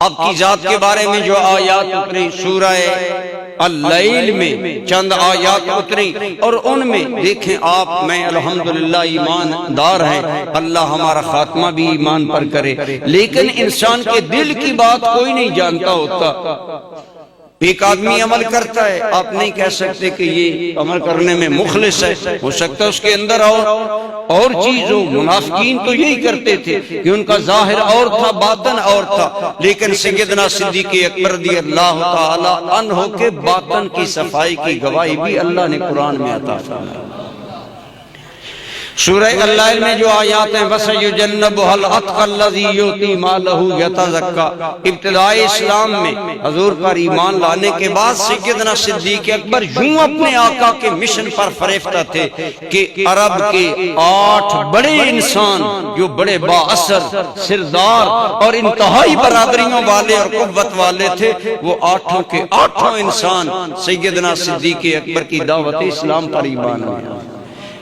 آپ کی ذات کے بارے میں جو آیات اتری سورہ اللیل میں چند آیات اتری، اور ان میں دیکھیں آپ میں الحمدللہ ایماندار ہیں، اللہ ہمارا خاتمہ بھی ایمان پر کرے، لیکن انسان کے دل کی بات کوئی نہیں جانتا ہوتا۔ ایک آدمی عمل کرتا ہے، آپ نہیں کہہ سکتے کہ یہ عمل کرنے میں مخلص ہے، ہو سکتا ہے اس کے اندر اور چیز ہو۔ منافقین تو یہی کرتے تھے کہ ان کا ظاہر اور تھا، باطن اور تھا، لیکن سیدنا صدیق اکبر رضی اللہ تعالی عنہ کے باطن کی صفائی کی گواہی بھی اللہ نے قرآن میں عطا فرمائی۔ سورہ اللیل میں جو آیات ہیں وَسَيُجَنَّبُهَا الْأَتْقَى الَّذِي يُؤْتِي مَالَهُ يَتَزَكَّىٰ، ابتدائی اسلام میں حضور پر ایمان لانے کے بعد سیدنا صدیق اکبر یوں اپنے آقا کے مشن پر فریفتہ تھے کہ عرب کے 8 بڑے انسان جو بڑے با اثر، سردار اور انتہائی برادریوں والے اور قوت والے تھے، وہ 8 کے 8 انسان سیدنا صدیق اکبر کی دعوت اسلام پر ایمان لائے۔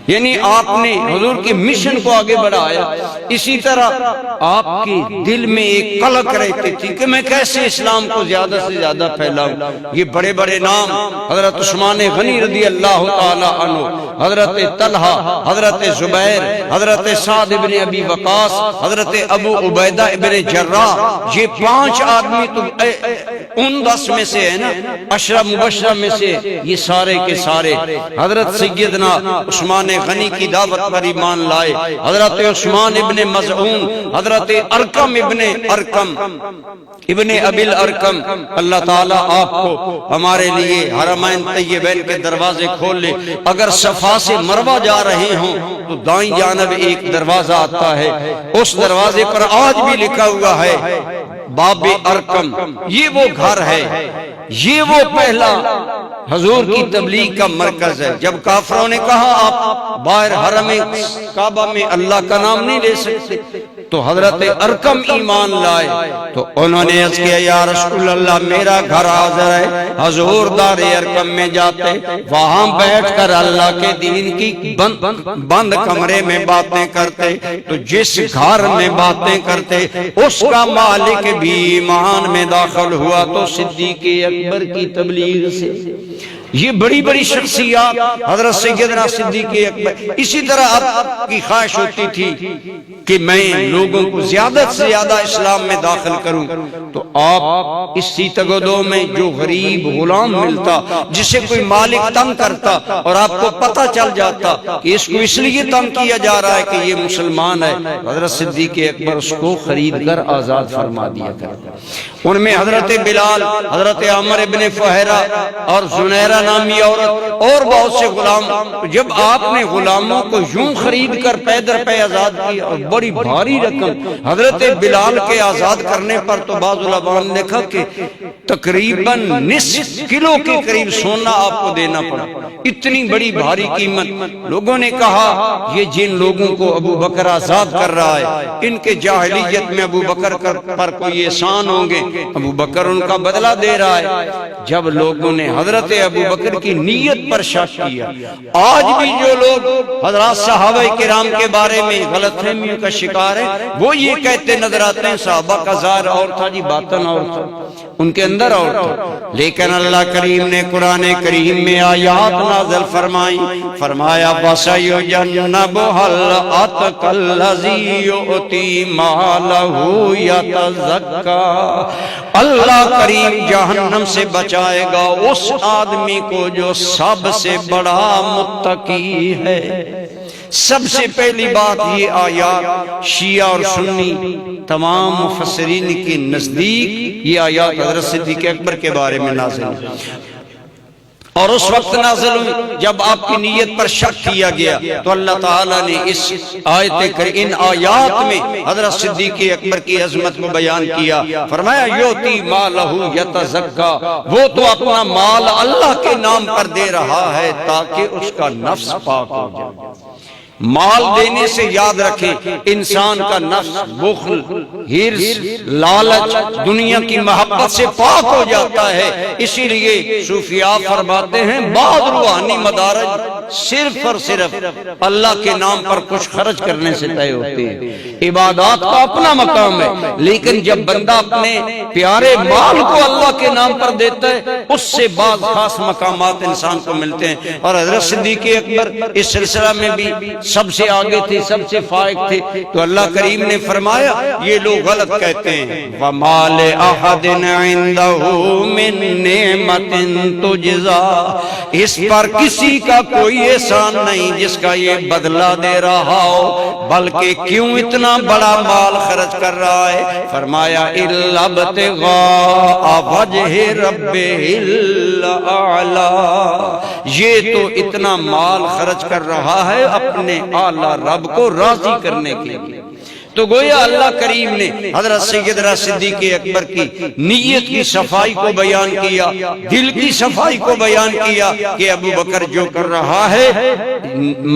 یعنی آپ نے حضور کے مشن کو آگے بڑھایا۔ اسی طرح آپ کے دل میں ایک قلق رہتی تھی کہ میں کیسے اسلام کو زیادہ سے زیادہ پھیلاؤں۔ یہ بڑے بڑے نام حضرت عثمان غنی رضی اللہ تعالی عنہ، حضرت طلحہ، حضرت زبیر، حضرت سعد ابن ابی وقاص، حضرت ابو عبیدہ ابن جراح، یہ 5 آدمی تو ان 10 میں سے ہے نا، 10 مبشرہ میں سے، یہ سارے کے سارے حضرت سیدنا عثمان غنی کی دعوت پر ایمان لائے۔ حضرت عثمان ابن مظعون، حضرت ارقم ابن ابی الارقم، اللہ تعالیٰ آپ کو ہمارے لیے حرمین طیبین کے دروازے کھول لے۔ اگر صفا سے مروہ جا رہے ہوں تو دائیں جانب ایک دروازہ آتا ہے، اس دروازے پر آج بھی لکھا ہوا ہے باب ارقم، یہ وہ گھر ہے، یہ وہ پہلا حضور کی تبلیغ کا مرکز ہے۔ جب کافروں نے کہا آپ باہر حرم کعبہ میں اللہ کا نام نہیں لے سکتے، تو حضرت ارقم ایمان لائے، تو انہوں نے عرض کیا یا رسول اللہ میرا گھر حاضر ہے۔ حضور دار ارقم میں جاتے، وہاں بیٹھ کر اللہ کے دین کی بند کمرے میں باتیں کرتے، تو جس گھر میں باتیں کرتے اس کا مالک بھی ایمان میں داخل ہوا، تو صدیق اکبر کی تبلیغ سے۔ یہ بڑی بڑی شخصیات حضرت سیدنا صدیق اکبر۔ اسی طرح آپ کی خواہش ہوتی تھی کہ میں لوگوں کو زیادہ سے زیادہ اسلام میں داخل کروں، تو آپ اس سیتگودو میں جو غریب غلام ملتا، جسے کوئی مالک تنگ کرتا اور آپ کو پتہ چل جاتا کہ اس کو اس لیے تنگ کیا جا رہا ہے کہ یہ مسلمان ہے، حضرت صدیق اکبر اس کو خرید کر آزاد فرما دیا کرتا۔ ان میں حضرت بلال، حضرت عمر ابن فہرہ اور زنیرہ نامی عورت اور بہت سے غلام۔ جب آپ نے غلاموں کو یوں خرید کر پے در پے آزاد کیا، اور بڑی بھاری رقم حضرت بلال کے آزاد کرنے پر تو بعض علماء نے لکھا کہ تقریباً نصف کلو کے قریب سونا آپ کو دینا پڑا، اتنی بڑی بھاری قیمت۔ لوگوں نے کہا یہ جن لوگوں کو ابو بکر آزاد کر رہا ہے، ان کے جاہلیت میں ابو بکر پر کوئی احسان ہوں گے، ابو بکر ان کا بدلہ دے رہا ہے۔ جب لوگوں نے حضرت ابو بکر کی نیت پر شک کیا، آج بھی جو لوگ حضرات صحابہ کرام کے بارے میں غلط فہمیوں کا شکار ہے، وہ یہ کہتے نظر آتے ہیں صحابہ کا ظاہر اور تھا جی، باطن اور تھا، ان کے اندر اور تھا۔ لیکن اللہ کریم نے قرآن کریم میں آیات نازل فرمائی، فرمایا وَسَيُجَنَّبُهَا الْأَتْقَى الَّذِي يُؤْتِي مَالَهُ يَتَزَكَّىٰ، اللہ کریم جہنم سے بچائے گا اس آدمی کو جو سب سے بڑا متقی ہے۔ سب سے پہلی بات یہ آیات شیعہ اور سنی تمام مفسرین کے نزدیک یہ آیات حضرت صدیق اکبر کے بارے میں نازل ہوئی، اور اس وقت نازل ہوئی جب آپ کی نیت پر شک کیا گیا، تو اللہ تعالیٰ نے اس ان آیات میں حضرت صدیق اکبر کی عظمت کو بیان کیا۔ فرمایا یوتی مالہ یتزکا، وہ تو اپنا مال اللہ کے نام پر دے رہا ہے تاکہ اس کا نفس پاک ہو جائے۔ مال دینے سے یاد رکھیں انسان کا نفس بخل، ہرس، لالچ، دنیا کی محبت سے پاک ہو جاتا ہے۔ اسی لیے صوفیاء فرماتے ہیں بعض روحانی مدارج صرف اور صرف اللہ کے نام پر کچھ خرچ کرنے سے طے ہوتے ہیں۔ عبادات کا اپنا مقام ہے، لیکن جب بندہ اپنے پیارے مال کو اللہ کے نام پر دیتا ہے اس سے بعض خاص مقامات انسان کو ملتے ہیں۔ اور حضرت صدیق اکبر اس سلسلہ میں بھی سب سے آگے تھے، سب سے فائق تھے، تو اللہ کریم نے فرمایا یہ لوگ غلط کہتے ہیں وَمَا لِأَحَدٍ عِندَهُ مِن نِعْمَةٍ تُجْزَىٰ، اس پر کسی کا کوئی احسان نہیں جس کا یہ بدلہ دے رہا ہو، بلکہ کیوں اتنا بڑا مال خرچ کر رہا ہے؟ فرمایا إِلَّا ابْتِغَاءَ وَجْهِ رَبِّهِ الْأَعْلَىٰ، یہ تو اتنا مال خرچ کر رہا ہے اپنے اعلیٰ رب کو راضی کرنے کے لیے۔ تو گویا اللہ کریم نے حضرت سیدنا صدیق اکبر کی نیت کی صفائی کو بیان کیا، دل کی صفائی کو بیان کیا کہ ابو بکر جو کر رہا ہے،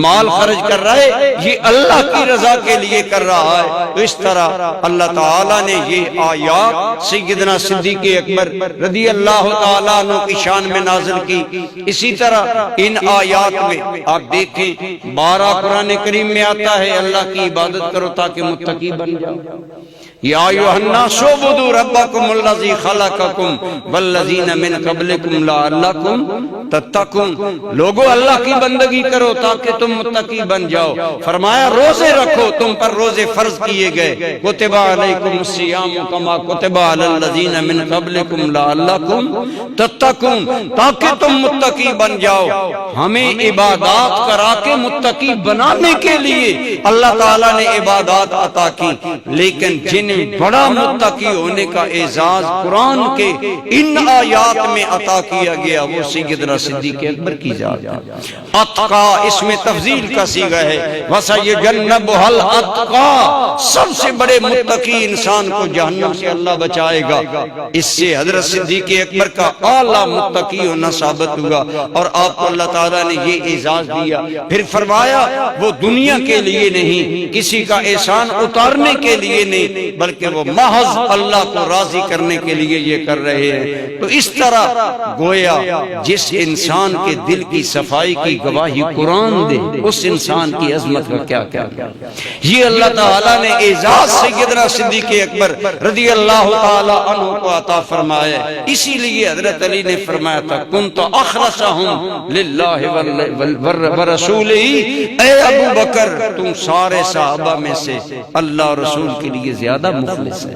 مال خرچ کر رہا ہے، یہ اللہ کی رضا کے لیے کر رہا ہے۔ تو اس طرح اللہ تعالیٰ نے یہ آیات سیدنا صدیق اکبر رضی اللہ تعالیٰ عنہ کی شان میں نازل کی۔ اسی طرح ان آیات میں آپ دیکھیں 12 قرآن کریم میں آتا ہے اللہ کی عبادت کرو تاکہ متقی بن جاؤ۔ یا ایھا الناس اعبدوا ربکم الذی خلقکم والذین من قبلکم لعلکم تتقون، لوگو اللہ کی بندگی کرو تاکہ تم متقی بن جاؤ۔ فرمایا روزے رکھو، تم پر روزے فرض کیے گئے، کتب علیکم الصیام کما کتب علی الذین من قبلکم لعلکم تتقون، تاکہ تم متقی بن جاؤ۔ ہمیں عبادات کرا کے متقی بنانے کے لیے اللہ تعالیٰ نے عبادات عطا کی، لیکن جن بڑا متقی ہونے کا اعزاز قرآن کے ان آیات میں عطا کیا گیا وہ سیدنا صدیق اکبر کی ذات ہے۔ اتقا اس میں تفضیل کا صیغہ ہے، وَسَيُجَنَّبُهَا الْأَتْقَى، سب سے بڑے متقی انسان کو جہنم سے اللہ بچائے گا۔ اس سے حضرت صدیق اکبر کا اعلیٰ متقی ہونا ثابت ہوا، اور آپ کو اللہ تعالیٰ نے یہ اعزاز دیا۔ پھر فرمایا وہ دنیا کے لیے نہیں، کسی کا احسان اتارنے کے لیے نہیں، بلکہ وہ محض اللہ کو راضی کرنے کے لیے یہ کر رہے ہیں۔ تو اس طرح گویا جس انسان کے دل کی صفائی کی گواہی قرآن دے اس انسان کی عظمت کا کیا کیا یہ اللہ تعالیٰ نے اعزاز سیدنا صدیق اکبر رضی اللہ تعالی عنہ کو عطا فرمایا۔ اسی لیے حضرت علی نے فرمایا تھا کنت اخلصہم للہ ورسولہ، اے ابو بکر تم سارے صحابہ میں سے اللہ اور رسول کے لیے زیادہ مخلص ہے۔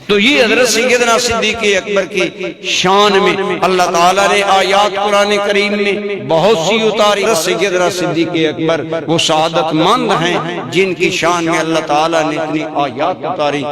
تو یہ حضرت سیدنا صدیق اکبر کی شان میں اللہ تعالیٰ نے آیات قرآن کریم میں بہت سی اتاری۔ سیدنا صدیق اکبر وہ سعادت مند ہیں جن کی شان میں اللہ تعالیٰ نے اتنی آیات اتاری۔